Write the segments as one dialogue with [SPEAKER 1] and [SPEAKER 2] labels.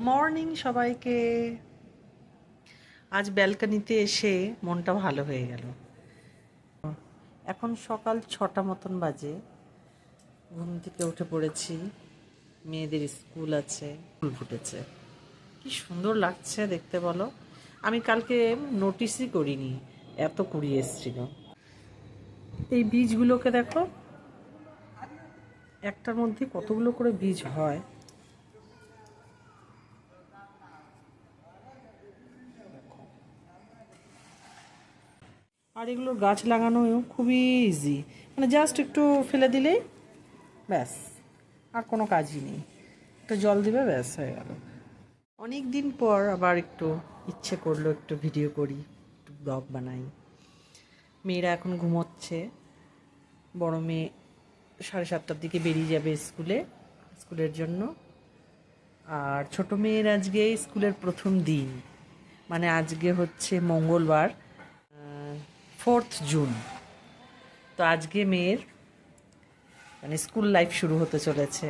[SPEAKER 1] Morning সবাইকে। আজ ব্যালকনিতে এসে মনটা ভালো হয়ে গেল। এখন সকাল 6টা মতন বাজে। ঘুম থেকে উঠে পড়েছি। মেয়েদের স্কুল আছে, ফুল ফুটেছে, কি সুন্দর লাগছে দেখতে বলো। আমি কালকে নোটিসই করিনি এত কুড়ি এসেছিল। এই বীজগুলোকে দেখো, একটার মধ্যে কতগুলো করে বীজ হয়। আর এগুলোর গাছ লাগানো খুবই ইজি, মানে জাস্ট একটু ফেলে দিলেই ব্যাস, আর কোনো কাজই নেই। একটু জল দিবে, ব্যাস হয়ে গেল। অনেক দিন পর আবার একটু ইচ্ছে করলো একটু ভিডিও করি, একটু ব্লগ বানাই। মেয়েরা এখন ঘুমোচ্ছে। বড় মেয়ে 7:30টার দিকে বেরিয়ে যাবে স্কুলের জন্য। আর ছোট মেয়ের আজকে স্কুলের প্রথম দিন, মানে আজকে হচ্ছে মঙ্গলবার, 4 জুন। তো আজকে মেয়ের মানে স্কুল লাইফ শুরু হতে চলেছে।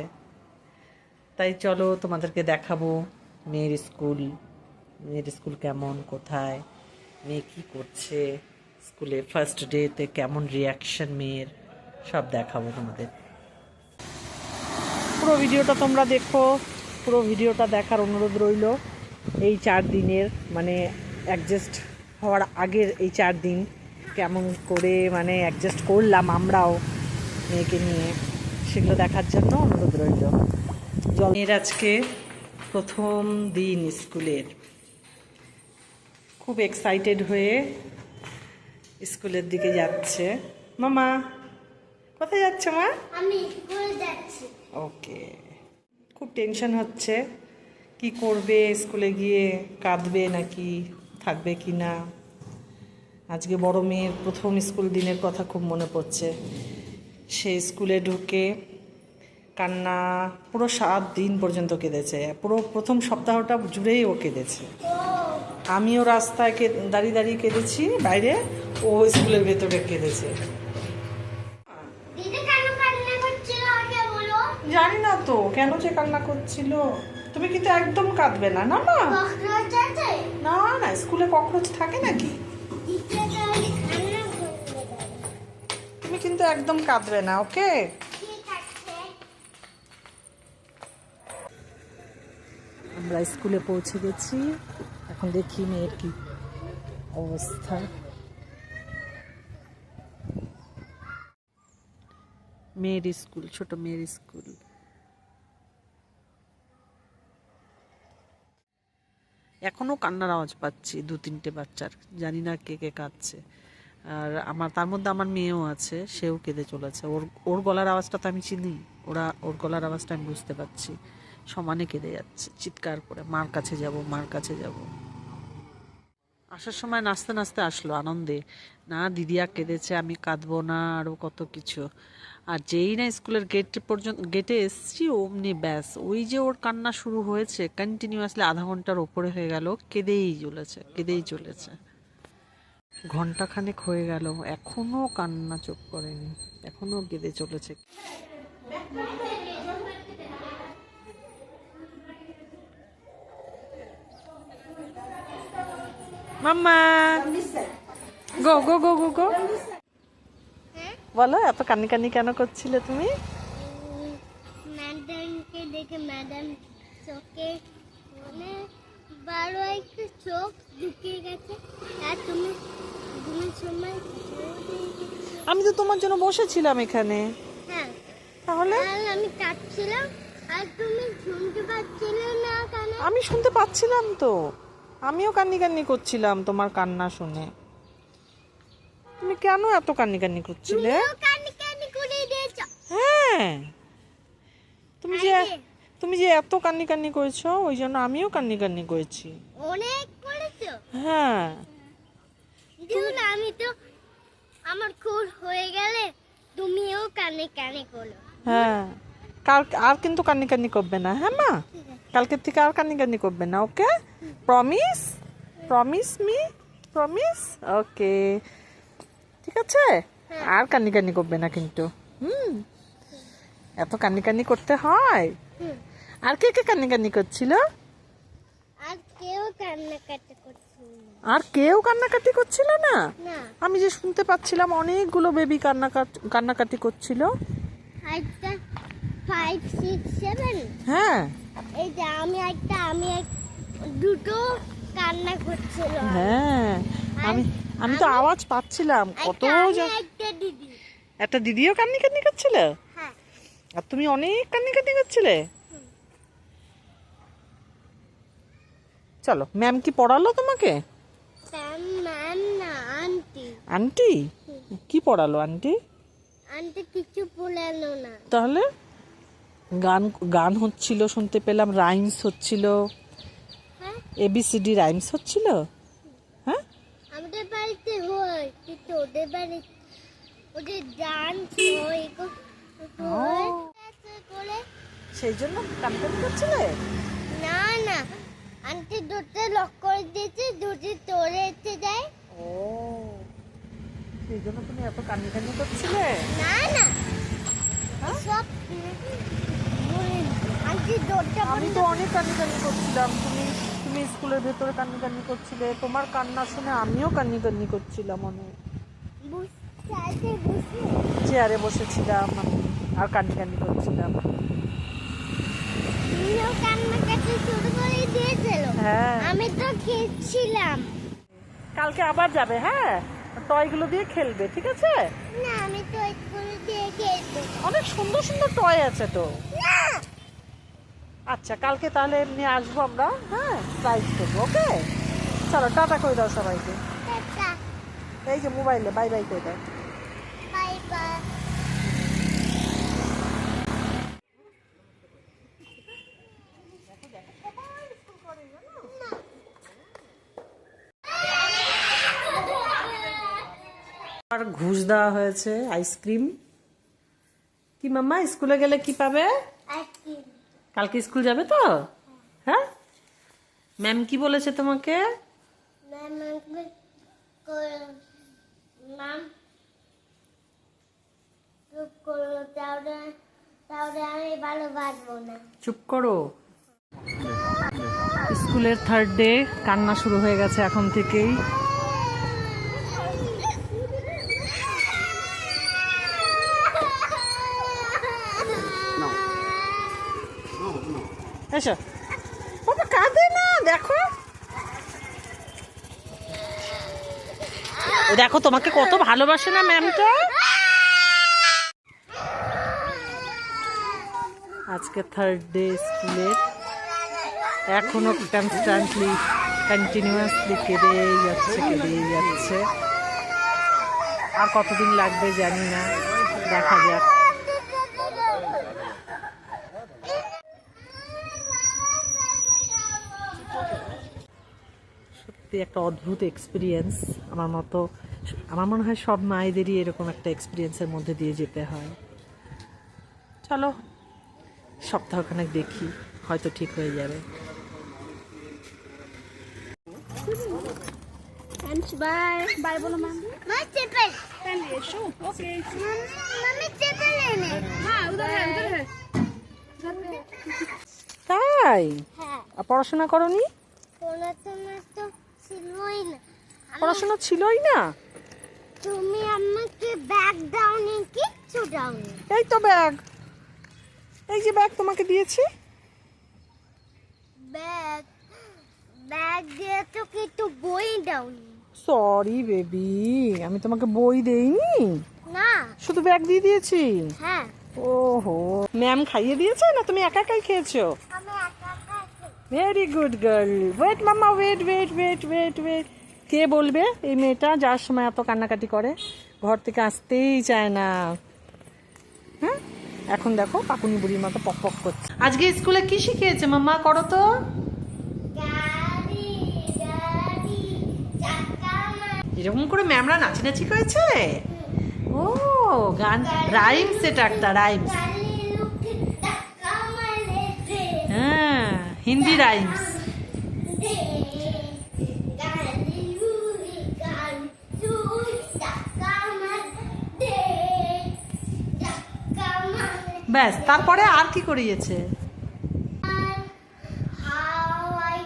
[SPEAKER 1] তাই চলো তোমাদেরকে দেখাবো মেয়ের স্কুল কেমন, কোথায়, মেয়ে কী করছে, স্কুলে ফার্স্ট ডেতে কেমন রিয়াকশন মেয়ের, সব দেখাবো তোমাদের। পুরো ভিডিওটা তোমরা দেখো, পুরো ভিডিওটা দেখার অনুরোধ রইল। এই 4 দিনের মানে অ্যাডজাস্ট হওয়ার আগের এই 4 দিন কেমন করে মানে অ্যাডজাস্ট করলাম আমরাও মেয়েকে নিয়ে, সেগুলো দেখার জন্য অনুরোধ রইল। মেয়ের আজকে প্রথম দিন স্কুলের, খুব এক্সাইটেড হয়ে স্কুলের দিকে যাচ্ছে। মামা কোথায় যাচ্ছে মা?
[SPEAKER 2] আমি স্কুলে যাচ্ছি।
[SPEAKER 1] ওকে, খুব টেনশন হচ্ছে কি করবে, স্কুলে গিয়ে কাঁদবে নাকি থাকবে কি না। আজকে বড় মেয়ের প্রথম স্কুল দিনের কথা খুব মনে পড়ছে। সে স্কুলে ঢুকে কান্না, পুরো 7 দিন পর্যন্ত কেঁদেছে, পুরো প্রথম সপ্তাহটা জুড়েই ও কেঁদেছে। আমিও রাস্তায় দাঁড়িয়ে দাঁড়িয়ে কেঁদেছি বাইরে, ও স্কুলের ভেতরে কেঁদেছে। জানি না তো কেন যে কান্না করছিল। তুমি কিন্তু একদম কাঁদবে না, না না না না, স্কুলে ককরোচ থাকে নাকি? তুমি কিন্তু একদম কাঁদবে না, ওকে? আমরা স্কুলে পৌঁছে গেছি। এখন দেখি মেয়ের কি অবস্থা। মেয়ের স্কুল, ছোট মেয়ের স্কুল। এখনো কান্নার আওয়াজ পাচ্ছি 2-3টে বাচ্চার, জানি না কে কে কাঁদছে। আর তার মধ্যে আমার মেয়েও আছে, সেও কেঁদে চলেছে। ওর গলার আওয়াজটা তো আমি চিনি, ওর গলার আওয়াজটা আমি বুঝতে পারছি। সমানে কেঁদে যাচ্ছে চিৎকার করে, মার কাছে যাব, মার কাছে যাব। আসার সময় নাচতে নাচতে আসলো আনন্দে, না দিদিয়া কেঁদেছে, আমি কাঁদবো না, আরও কত কিছু। আর যেই না স্কুলের গেটে এসছি অমনি ব্যাস, ওই যে ওর কান্না শুরু হয়েছে, কন্টিনিউয়াসলি আধা ঘন্টার ওপরে হয়ে গেল, কেঁদেই চলেছে। ঘন্টাখানেক হয়ে গেল, এখনো কান্না চুপ করেনি, এখনো কেঁদে চলেছে। মাম্মা গো গো গো গো গো, বলো এত কান্নি কান্নি কেন করছিলে তুমি?
[SPEAKER 2] ম্যাডামকে দেখে ম্যাডাম চোখে মানে বারো একটু চোখ ঢুকিয়ে গেছে। আর তুমি সময়
[SPEAKER 1] আমি তো তোমার জন্য বসেছিলাম এখানে।
[SPEAKER 2] হ্যাঁ,
[SPEAKER 1] তাহলে
[SPEAKER 2] আমি কাঁদছিলাম আর তুমি শুনতে পাচ্ছিলে না কেন?
[SPEAKER 1] আমি শুনতে পাচ্ছিলাম তো, আমিও কান্নি কান্নি করছিলাম তোমার কান্না শুনে। তুমি কেন এত কান্নি কান্নি করছিলে?
[SPEAKER 2] কান্নি করে দিয়েছো।
[SPEAKER 1] হ্যাঁ, তুমি যে এত কান্নি কান্নি করেছো, ওই জন্য আমিও কান্নি কান্নি করেছি।
[SPEAKER 2] অনেক করেছো?
[SPEAKER 1] হ্যাঁ,
[SPEAKER 2] আমি তো আমার খুব হয়ে গেলে তুমিও কান্নি করো।
[SPEAKER 1] হ্যাঁ, আর কিন্তু কান্নি কান্নি করবে না, হ্যাঁ মা? কালকের থেকে আর কান্নি কান্নি করবে না, ওকে? প্রমিস? Promise me? প্রমিস? ওকে, ঠিক আছে। আর কান্নি কান্নি করবে না কিন্তু। এত কান্নি কান্নি করতে হয়। আর কে কে কান্নি কান্নি করছিল?
[SPEAKER 2] আর কেউ কান্নাকাটি করছিল না।
[SPEAKER 1] আর কেউ কান্নাকাটি করছিল না?
[SPEAKER 2] না,
[SPEAKER 1] আমি যে শুনতে পাচ্ছিলাম অনেকগুলো বেবি কান্নাকাটি করছিল।
[SPEAKER 2] একটা 5, 6, 7।
[SPEAKER 1] হ্যাঁ
[SPEAKER 2] এই যে আমি দুটো কান্না করছিল।
[SPEAKER 1] হ্যাঁ, আমি আমি তো আওয়াজ পাচ্ছিলাম কত
[SPEAKER 2] একটা দিদি।
[SPEAKER 1] একটা দিদিও কান্নাকাটি করছিল,
[SPEAKER 2] হ্যাঁ,
[SPEAKER 1] আর তুমি অনেক কান্নাকাটি করছিলে। চলো, ম্যাম কি পড়ালো তোমাকে?
[SPEAKER 2] ম্যাম না, আন্টি।
[SPEAKER 1] আন্টি কি পড়ালো? আন্টি
[SPEAKER 2] আন্টি কিছু বলেনো না।
[SPEAKER 1] তাহলে গান গান হচ্ছিল শুনতে পেলাম, রাইমস হচ্ছিল,
[SPEAKER 2] হ্যাঁ,
[SPEAKER 1] ABCD রাইমস হচ্ছিল। হ্যাঁ
[SPEAKER 2] আমাদের বাড়িতে হয়, কিন্তু ওদের ডান্স হয় করে।
[SPEAKER 1] সেই জন্য কান্নাকাটি করছিলে?
[SPEAKER 2] না না, আন্টি দুটো লক করে দিয়েছে, দুটো তোরে এসে দেয়।
[SPEAKER 1] ও, সেই জন্য তুমি এত কান্নাকাটি করছিলে?
[SPEAKER 2] না না, সব আন্টি দরজা
[SPEAKER 1] আমি তো অনেক কান্নাকাটি করছিলাম, তুমি স্কুলের ভেতরে কান্নাকাটি করছিলে, তোমার কান্না শুনে আমিও কান্নাকাটি করছিলাম অনেক। চেয়ারে বসেছিলাম আমি আর কান্নাকাটি করছিলাম।
[SPEAKER 2] কান্নাকাটি শুরু করে দিয়েছিল।
[SPEAKER 1] হ্যাঁ,
[SPEAKER 2] আমি তো খেলছিলাম।
[SPEAKER 1] কালকে আবার যাবে, হ্যাঁ, টয়গুলো দিয়ে খেলবে, ঠিক আছে?
[SPEAKER 2] না, আমি তো স্কুল দিয়ে খেলবো।
[SPEAKER 1] অনেক সুন্দর সুন্দর টয় আছে তো।
[SPEAKER 2] না,
[SPEAKER 1] আচ্ছা, কালকে তাহলে এমনি আসবো আমরা, হ্যাঁ, প্রাইজ দেবো, ওকে? চলো, টাটা করে দাও সবাইকে।
[SPEAKER 2] টাটা,
[SPEAKER 1] এই যে মোবাইলে বাই বাই করে দাও।
[SPEAKER 2] Bye bye.
[SPEAKER 1] আর ঘুষ দেওয়া হয়েছে আইসক্রিম। কি মাম্মা, স্কুলে গেলে কি পাবে?
[SPEAKER 2] আইসক্রিম।
[SPEAKER 1] কালকে স্কুল যাবে তো? হ্যাঁ, ম্যাম কি বলেছে তোমাকে?
[SPEAKER 2] ম্যাম চুপ করো, তাহলে আমি ভালো বাঁচবো না।
[SPEAKER 1] চুপ করো। স্কুলের 3rd ডে, কান্না শুরু হয়ে গেছে এখন থেকেই। এসো বাবা, কাঁদে না, দেখো দেখো তোমাকে কত ভালোবাসে না ম্যামটা। আজকে 3rd ডে স্কুলের, এখনো কন্টিনিউয়াসলি কেঁদেই যাচ্ছে। আর কতদিন লাগবে জানি না, দেখা যাক। সত্যি একটা অদ্ভুত এক্সপিরিয়েন্স। আমার মনে হয় সব মায়েদেরই এরকম একটা এক্সপিরিয়েন্সের মধ্যে দিয়ে যেতে হয়। চলো, সপ্তাহখানেক দেখি, হয়তো ঠিক হয়ে যাবে।
[SPEAKER 3] বাই বাই বলো ম্যাম।
[SPEAKER 2] মা চেপেল।
[SPEAKER 3] पहले शो ओके
[SPEAKER 2] मम्मी চেপেল এনে।
[SPEAKER 3] हाँ उधर है उधर है
[SPEAKER 1] তাই?
[SPEAKER 2] হ্যাঁ,
[SPEAKER 1] আর পড়াশোনা করনি?
[SPEAKER 2] পড়াশোনা তো ছিলই না।
[SPEAKER 1] পড়াশোনা ছিলই না?
[SPEAKER 2] তুমি আমাকে ব্যাগ দাওনি, কিচ্ছু দাওনি।
[SPEAKER 1] এই তো ব্যাগ, এই যে ব্যাগ তোমাকে দিয়েছি।
[SPEAKER 2] ব্যাগ দিয়ে তো কিন্তু বই দাওনি।
[SPEAKER 1] সরি বেবি, আমি তোমাকে বই দেইনি,
[SPEAKER 2] না।
[SPEAKER 1] শুধু ব্যাগ দিয়ে দিয়েছি।
[SPEAKER 2] হ্যাঁ,
[SPEAKER 1] ওহো, ম্যাম খাইয়ে দিয়েছে না তুমি একা একাই খেয়েছো?
[SPEAKER 2] আমি একা খাচ্ছি।
[SPEAKER 1] Very good girl. Wait mama, wait wait wait wait wait. কে বলবে এই মেয়েটা যার সময় এত কান্নাকাটি করে, ঘর থেকে আসতেই চায় না। হ্যাঁ, এখন দেখো কাকুনি বুড়ির মতো পক পক করছে। আজকে স্কুলে কি শিখিয়েছে মাম্মা, করো তো।
[SPEAKER 2] গাড়ি গাড়ি চাকা মার।
[SPEAKER 1] এরকম করে ম্যামরা নাচি করেছে। ও, গান রাইমস, এটা একটা রাইমস।
[SPEAKER 2] গাড়ি লুকে চাকা মারে দে
[SPEAKER 1] হ্যাঁ, হিন্দি রাইমস।
[SPEAKER 2] দে। গাড়ি উড়ে গাড়ি তুই চাকা মার দে। চাকা মারে।
[SPEAKER 1] ব্যাস, তারপরে আর কি করিয়েছে?
[SPEAKER 2] হাওয়াই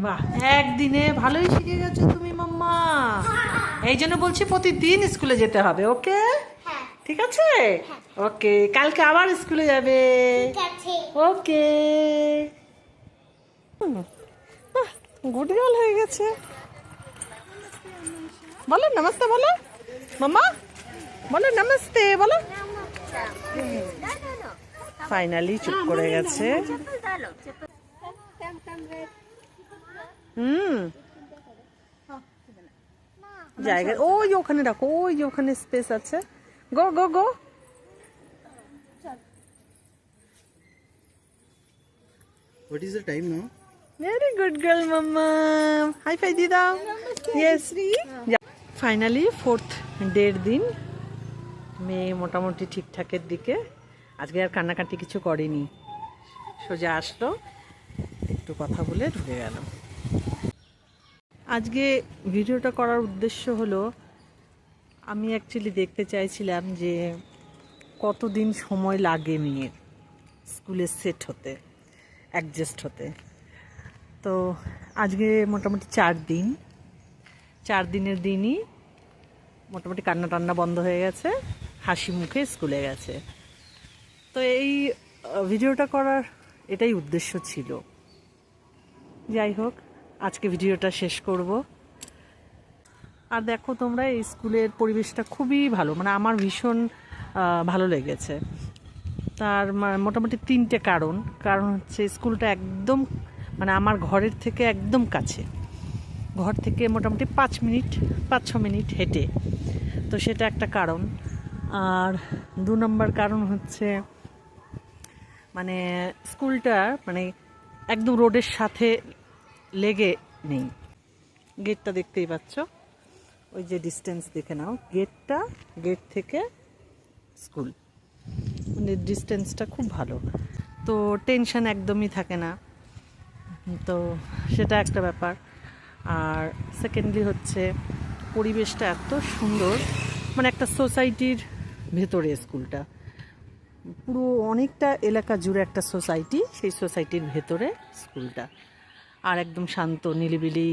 [SPEAKER 1] বাহ, একদিনে ভালোই শিখে গেছো তুমি মাম্মা। এই জন্য বলছি প্রতিদিন স্কুলে যেতে হবে, ওকে?
[SPEAKER 2] হ্যাঁ
[SPEAKER 1] ঠিক আছে, ওকে। কালকে আবার স্কুলে যাবে,
[SPEAKER 2] ঠিক আছে
[SPEAKER 1] ওকে। গুড গার্ল হয়ে গেছে। বলো নমস্তে, বলো মাম্মা, বলো নমস্তে, বলো। ফাইনালি চুপ করে গেছে। জায়গা ওই যে ওখানে রাখো, ওই যে ওখানে স্পেস আছে। Go go go.
[SPEAKER 4] What is the time now?
[SPEAKER 1] Very good girl mamma, high five দিয়ে দাও। ইয়েস, ফাইনালি 4th ডের দিন। মেয়ে মোটামুটি ঠিকঠাকের দিকে, আজকে আর কান্নাকাটি কিছু করেনি, সোজা আসলো, একটু কথা বলে ঢুকে গেল। আজকে ভিডিওটা করার উদ্দেশ্য হলো, আমি অ্যাকচুয়ালি দেখতে চাইছিলাম যে কতদিন সময় লাগে মেয়ের স্কুলে সেট হতে, অ্যাডজাস্ট হতে। তো আজকে মোটামুটি 4 দিন, 4 দিনের দিনই মোটামুটি কান্না টান্না বন্ধ হয়ে গেছে, হাসি মুখে স্কুলে গেছে। তো এই ভিডিওটা করার এটাই উদ্দেশ্য ছিল। যাই হোক, আজকে ভিডিওটা শেষ করব। আর দেখো তোমরা, এই স্কুলের পরিবেশটা খুবই ভালো, মানে আমার ভীষণ ভালো লেগেছে। তার মোটামুটি 3টে কারণ হচ্ছে স্কুলটা একদম মানে আমার ঘরের থেকে একদম কাছে, ঘর থেকে মোটামুটি 5-6 মিনিট হেঁটে, তো সেটা একটা কারণ। আর 2 নম্বর কারণ হচ্ছে মানে স্কুলটা মানে একদম রোডের সাথে লেগে নেই। গেটটা দেখতেই পাচ্ছ, ওই যে ডিস্টেন্স দেখে নাও, গেট থেকে স্কুল, মানে ডিস্টেন্সটা খুব ভালো, তো টেনশন একদমই থাকে না, তো সেটা একটা ব্যাপার। আর সেকেন্ডলি হচ্ছে পরিবেশটা এত সুন্দর, মানে একটা সোসাইটির ভেতরে স্কুলটা, পুরো অনেকটা এলাকা জুড়ে একটা সোসাইটি, সেই সোসাইটির ভেতরে স্কুলটা, আর একদম শান্ত নিরিবিলি,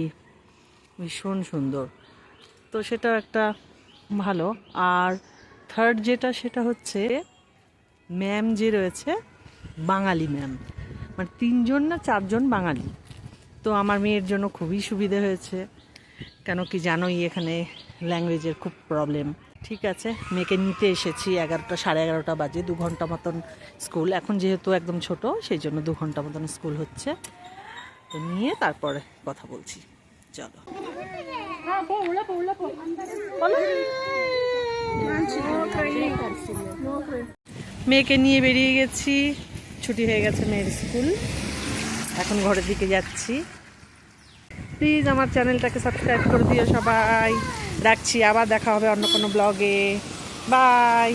[SPEAKER 1] ভীষণ সুন্দর, তো সেটা একটা ভালো। আর থার্ড যেটা, সেটা হচ্ছে ম্যাম যে রয়েছে, বাঙালি ম্যাম, মানে 3জন না 4জন বাঙালি, তো আমার মেয়ের জন্য খুবই সুবিধে হয়েছে। কেন কি জানোই, এখানে ল্যাঙ্গুয়েজের খুব প্রবলেম। ঠিক আছে, মেয়েকে নিতে এসেছি 11টা, সাড়ে 11টা বাজে, 2 ঘন্টা মতন স্কুল, এখন যেহেতু একদম ছোট সেই জন্য 2 ঘন্টা মতন স্কুল হচ্ছে, তো নিয়ে তারপরে কথা বলছি, চলো। মেয়েকে নিয়ে বেরিয়ে গেছি, ছুটি হয়ে গেছে মেয়ের স্কুল, এখন ঘরের দিকে যাচ্ছি। প্লিজ আমার চ্যানেলটাকে সাবস্ক্রাইব করে দিও সবাই। রাখছি, আবার দেখা হবে অন্য কোনো ব্লগে। বাই।